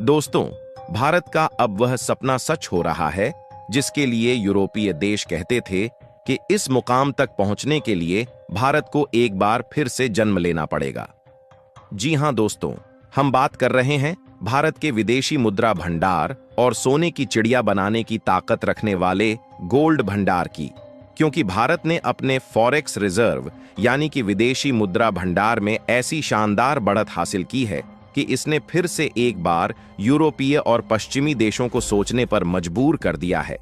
दोस्तों, भारत का अब वह सपना सच हो रहा है जिसके लिए यूरोपीय देश कहते थे कि इस मुकाम तक पहुंचने के लिए भारत को एक बार फिर से जन्म लेना पड़ेगा। जी हां दोस्तों, हम बात कर रहे हैं भारत के विदेशी मुद्रा भंडार और सोने की चिड़िया बनाने की ताकत रखने वाले गोल्ड भंडार की। क्योंकि भारत ने अपने फॉरेक्स रिजर्व यानी कि विदेशी मुद्रा भंडार में ऐसी शानदार बढ़त हासिल की है कि इसने फिर से एक बार यूरोपीय और पश्चिमी देशों को सोचने पर मजबूर कर दिया है।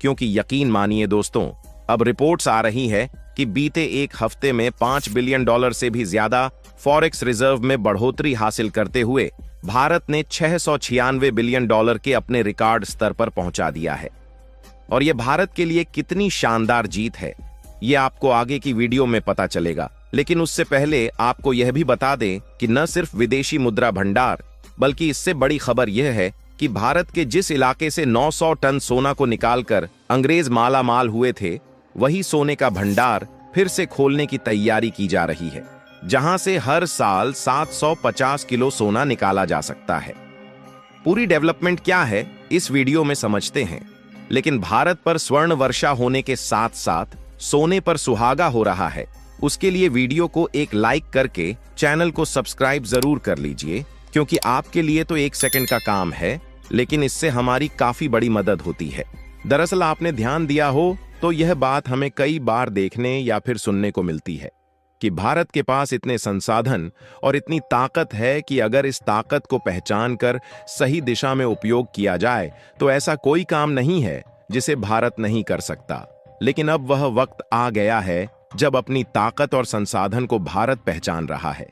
क्योंकि यकीन मानिए दोस्तों, अब रिपोर्ट्स आ रही है कि बीते एक हफ्ते में $5 बिलियन से भी ज्यादा फॉरेक्स रिजर्व में बढ़ोतरी हासिल करते हुए भारत ने $696 बिलियन के अपने रिकॉर्ड स्तर पर पहुंचा दिया है। और यह भारत के लिए कितनी शानदार जीत है, यह आपको आगे की वीडियो में पता चलेगा। लेकिन उससे पहले आपको यह भी बता दें कि न सिर्फ विदेशी मुद्रा भंडार, बल्कि इससे बड़ी खबर यह है कि भारत के जिस इलाके से 900 टन सोना को निकालकर अंग्रेज माला माल हुए थे, वही सोने का भंडार फिर से खोलने की तैयारी की जा रही है, जहां से हर साल 750 किलो सोना निकाला जा सकता है। पूरी डेवलपमेंट क्या है इस वीडियो में समझते हैं। लेकिन भारत पर स्वर्ण वर्षा होने के साथ साथ सोने पर सुहागा हो रहा है, उसके लिए वीडियो को एक लाइक करके चैनल को सब्सक्राइब जरूर कर लीजिए। क्योंकि आपके लिए तो 1 सेकंड का काम है, लेकिन इससे हमारी काफी बड़ी मदद होती है। दरअसल आपने ध्यान दिया हो तो यह बात हमें कई बार देखने या फिर सुनने को मिलती है कि भारत के पास इतने संसाधन और इतनी ताकत है कि अगर इस ताकत को पहचान कर सही दिशा में उपयोग किया जाए तो ऐसा कोई काम नहीं है जिसे भारत नहीं कर सकता। लेकिन अब वह वक्त आ गया है जब अपनी ताकत और संसाधन को भारत पहचान रहा है।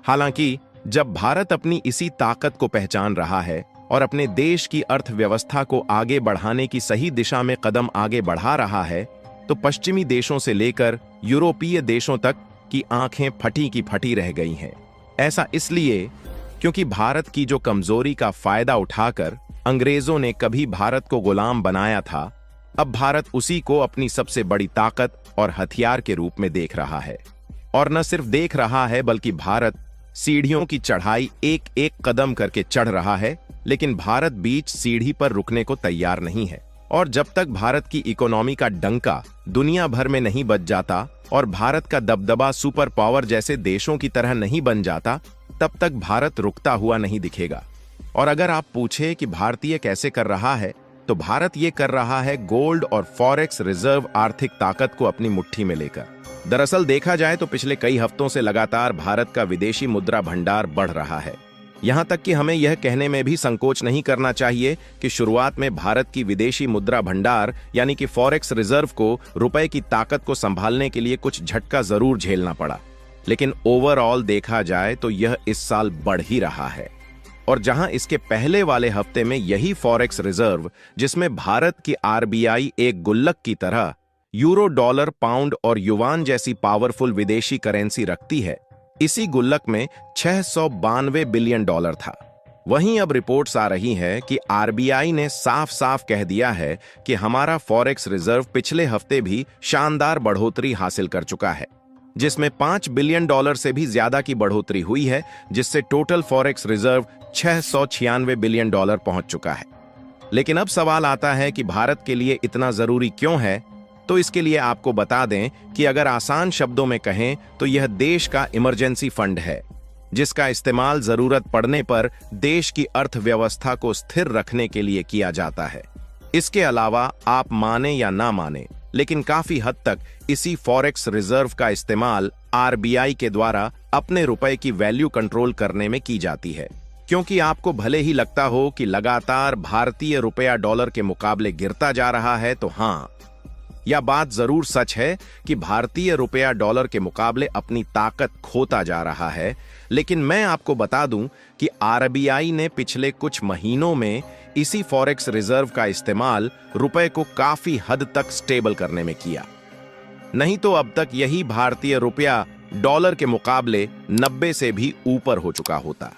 हालांकि जब भारत अपनी इसी ताकत को पहचान रहा है और अपने देश की अर्थव्यवस्था को आगे बढ़ाने की सही दिशा में कदम आगे बढ़ा रहा है, तो पश्चिमी देशों से लेकर यूरोपीय देशों तक की आंखें फटी की फटी रह गई हैं। ऐसा इसलिए क्योंकि भारत की जो कमजोरी का फायदा उठाकर अंग्रेजों ने कभी भारत को गुलाम बनाया था, अब भारत उसी को अपनी सबसे बड़ी ताकत और हथियार के रूप में देख रहा है। और न सिर्फ देख रहा है, बल्कि भारत सीढ़ियों की चढ़ाई एक एक कदम करके चढ़ रहा है। लेकिन भारत बीच सीढ़ी पर रुकने को तैयार नहीं है। और जब तक भारत की इकोनॉमी का डंका दुनिया भर में नहीं बज जाता और भारत का दबदबा सुपर पावर जैसे देशों की तरह नहीं बन जाता, तब तक भारत रुकता हुआ नहीं दिखेगा। और अगर आप पूछे कि भारतीय कैसे कर रहा है, तो भारत ये कर रहा है गोल्ड और फॉरेक्स रिजर्व आर्थिक ताकत को अपनी मुट्ठी में लेकर। दरअसल देखा जाए तो पिछले कई हफ्तों से लगातार भारत का विदेशी मुद्रा भंडार बढ़ रहा है। यहां तक कि हमें यह कहने में भी संकोच नहीं करना चाहिए कि शुरुआत में भारत की विदेशी मुद्रा भंडार यानी कि फॉरेक्स रिजर्व को रुपए की ताकत को संभालने के लिए कुछ झटका जरूर झेलना पड़ा। लेकिन ओवरऑल देखा जाए तो यह इस साल बढ़ ही रहा है। और जहां इसके पहले वाले हफ्ते में यही फॉरेक्स रिजर्व, जिसमें भारत की आरबीआई एक गुल्लक की तरह यूरो, डॉलर, पाउंड और युवान जैसी पावरफुल विदेशी करेंसी रखती है, इसी गुल्लक में $692 बिलियन था। वहीं अब रिपोर्ट्स आ रही हैं कि आरबीआई ने साफ साफ कह दिया है कि हमारा फॉरेक्स रिजर्व पिछले हफ्ते भी शानदार बढ़ोतरी हासिल कर चुका है, जिसमें $5 बिलियन से भी ज्यादा की बढ़ोतरी हुई है, जिससे टोटल फॉरेक्स रिजर्व $696 बिलियन पहुंच चुका है। लेकिन अब सवाल आता है कि भारत के लिए इतना जरूरी क्यों है। तो इसके लिए आपको बता दें कि अगर आसान शब्दों में कहें तो यह देश का इमरजेंसी फंड है, जिसका इस्तेमाल जरूरत पड़ने पर देश की अर्थव्यवस्था को स्थिर रखने के लिए किया जाता है। इसके अलावा आप माने या ना माने, लेकिन काफी हद तक इसी फॉरेक्स रिजर्व का इस्तेमाल आरबीआई के द्वारा अपने रुपए की वैल्यू कंट्रोल करने में की जाती है। क्योंकि आपको भले ही लगता हो कि लगातार भारतीय रुपया डॉलर के मुकाबले गिरता जा रहा है, तो हाँ, यह बात जरूर सच है कि भारतीय रुपया डॉलर के मुकाबले अपनी ताकत खोता जा रहा है। लेकिन मैं आपको बता दूं कि आरबीआई ने पिछले कुछ महीनों में इसी फॉरेक्स रिजर्व का इस्तेमाल रुपए को काफी हद तक स्टेबल करने में किया। नहीं तो अब तक यही भारतीय रुपया डॉलर के मुकाबले 90 से भी ऊपर हो चुका होता।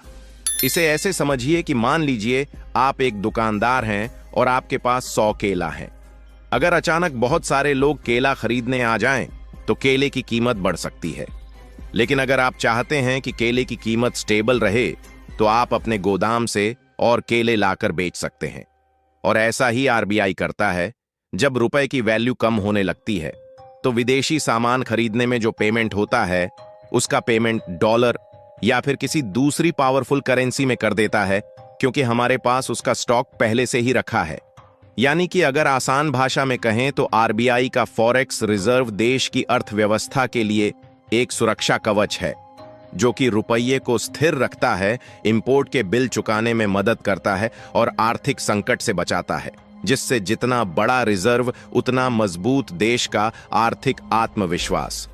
इसे ऐसे समझिए कि मान लीजिए आप एक दुकानदार हैं और आपके पास 100 केला हैं। अगर अचानक बहुत सारे लोग केला खरीदने आ जाएं, तो केले की कीमत बढ़ सकती है। लेकिन अगर आप चाहते हैं कि केले की कीमत स्टेबल रहे, तो आप अपने गोदाम से और केले लाकर बेच सकते हैं। और ऐसा ही आरबीआई करता है। जब रुपए की वैल्यू कम होने लगती है तो विदेशी सामान खरीदने में जो पेमेंट होता है उसका पेमेंट डॉलर या फिर किसी दूसरी पावरफुल करेंसी में कर देता है, क्योंकि हमारे पास उसका स्टॉक पहले से ही रखा है। यानी कि अगर आसान भाषा में कहें तो आरबीआई का फॉरेक्स रिजर्व देश की अर्थव्यवस्था के लिए एक सुरक्षा कवच है, जो कि रुपये को स्थिर रखता है, इंपोर्ट के बिल चुकाने में मदद करता है और आर्थिक संकट से बचाता है, जिससे जितना बड़ा रिजर्व उतना मजबूत देश का आर्थिक आत्मविश्वास।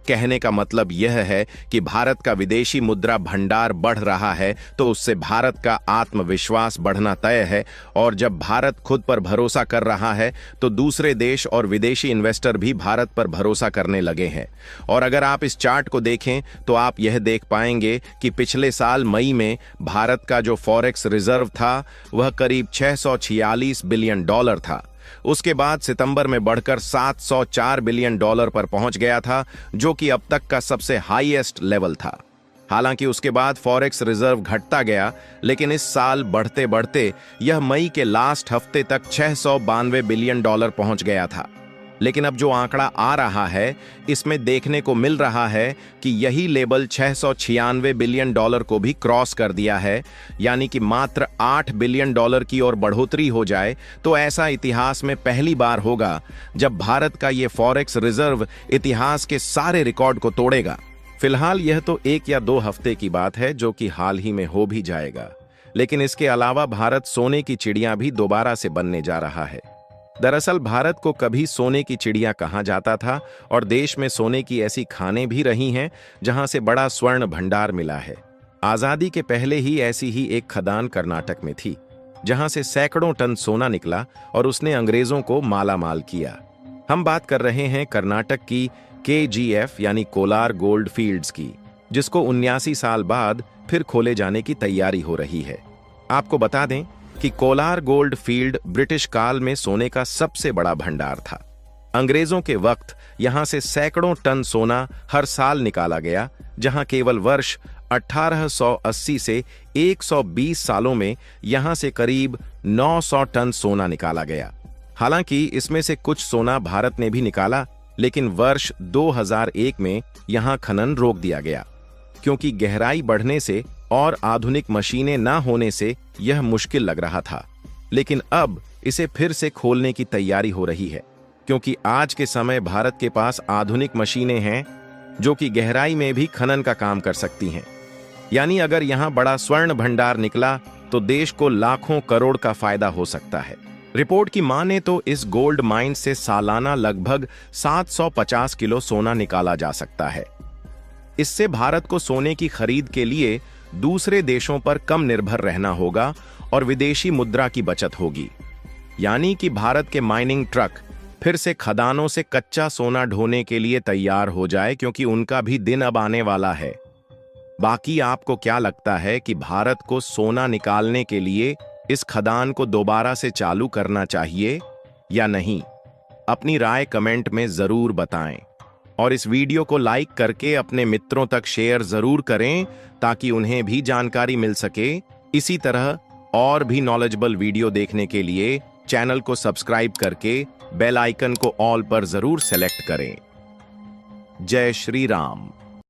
कहने का मतलब यह है कि भारत का विदेशी मुद्रा भंडार बढ़ रहा है तो उससे भारत का आत्मविश्वास बढ़ना तय है, और जब भारत खुद पर भरोसा कर रहा है तो दूसरे देश और विदेशी इन्वेस्टर भी भारत पर भरोसा करने लगे हैं। और अगर आप इस चार्ट को देखें तो आप यह देख पाएंगे कि पिछले साल मई में भारत का जो फॉरेक्स रिजर्व था वह करीब 646 बिलियन डॉलर था। उसके बाद सितंबर में बढ़कर 704 बिलियन डॉलर पर पहुंच गया था, जो कि अब तक का सबसे हाईएस्ट लेवल था। हालांकि उसके बाद फॉरेक्स रिजर्व घटता गया, लेकिन इस साल बढ़ते बढ़ते यह मई के लास्ट हफ्ते तक 692 बिलियन डॉलर पहुंच गया था। लेकिन अब जो आंकड़ा आ रहा है इसमें देखने को मिल रहा है कि यही लेवल 696 बिलियन डॉलर को भी क्रॉस कर दिया है। यानी कि मात्र 8 बिलियन डॉलर की ओर बढ़ोतरी हो जाए तो ऐसा इतिहास में पहली बार होगा जब भारत का ये फॉरेक्स रिजर्व इतिहास के सारे रिकॉर्ड को तोड़ेगा। फिलहाल यह तो 1 या 2 हफ्ते की बात है, जो कि हाल ही में हो भी जाएगा। लेकिन इसके अलावा भारत सोने की चिड़िया भी दोबारा से बनने जा रहा है। दरअसल भारत को कभी सोने की चिड़िया कहा जाता था और देश में सोने की ऐसी खानें भी रही हैं जहां से बड़ा स्वर्ण भंडार मिला है। आजादी के पहले ही ऐसी ही एक खदान कर्नाटक में थी, जहां से सैकड़ों टन सोना निकला और उसने अंग्रेजों को मालामाल किया। हम बात कर रहे हैं कर्नाटक की KGF यानी कोलार गोल्ड फील्ड्स की, जिसको 79 साल बाद फिर खोले जाने की तैयारी हो रही है। आपको बता दें कि कोलार गोल्ड फील्ड ब्रिटिश काल में सोने का सबसे बड़ा भंडार था। अंग्रेजों के वक्त यहां से सैकड़ों टन सोना हर साल निकाला गया, जहां केवल वर्ष 1880 से 120 सालों में यहां से करीब 900 टन सोना निकाला गया। हालांकि इसमें से कुछ सोना भारत ने भी निकाला, लेकिन वर्ष 2001 में यहां खनन रोक दिया गया, क्योंकि गहराई बढ़ने से और आधुनिक मशीनें न होने से यह मुश्किल लग रहा था। लेकिन अब इसे फिर से खोलने की तैयारी हो रही है, क्योंकि आज के समय भारत के पास आधुनिक मशीनें हैं जो कि गहराई में भी खनन का काम कर सकती हैं। यानी अगर यहां बड़ा स्वर्ण भंडार निकला तो देश को लाखों करोड़ का फायदा हो सकता है। रिपोर्ट की माने तो इस गोल्ड माइन से सालाना लगभग 750 किलो सोना निकाला जा सकता है। इससे भारत को सोने की खरीद के लिए दूसरे देशों पर कम निर्भर रहना होगा और विदेशी मुद्रा की बचत होगी। यानी कि भारत के माइनिंग ट्रक फिर से खदानों से कच्चा सोना ढोने के लिए तैयार हो जाए, क्योंकि उनका भी दिन अब आने वाला है। बाकी आपको क्या लगता है कि भारत को सोना निकालने के लिए इस खदान को दोबारा से चालू करना चाहिए या नहीं? अपनी राय कमेंट में जरूर बताएं और इस वीडियो को लाइक करके अपने मित्रों तक शेयर जरूर करें, ताकि उन्हें भी जानकारी मिल सके। इसी तरह और भी नॉलेजेबल वीडियो देखने के लिए चैनल को सब्सक्राइब करके बेल आइकन को ऑल पर जरूर सेलेक्ट करें। जय श्री राम।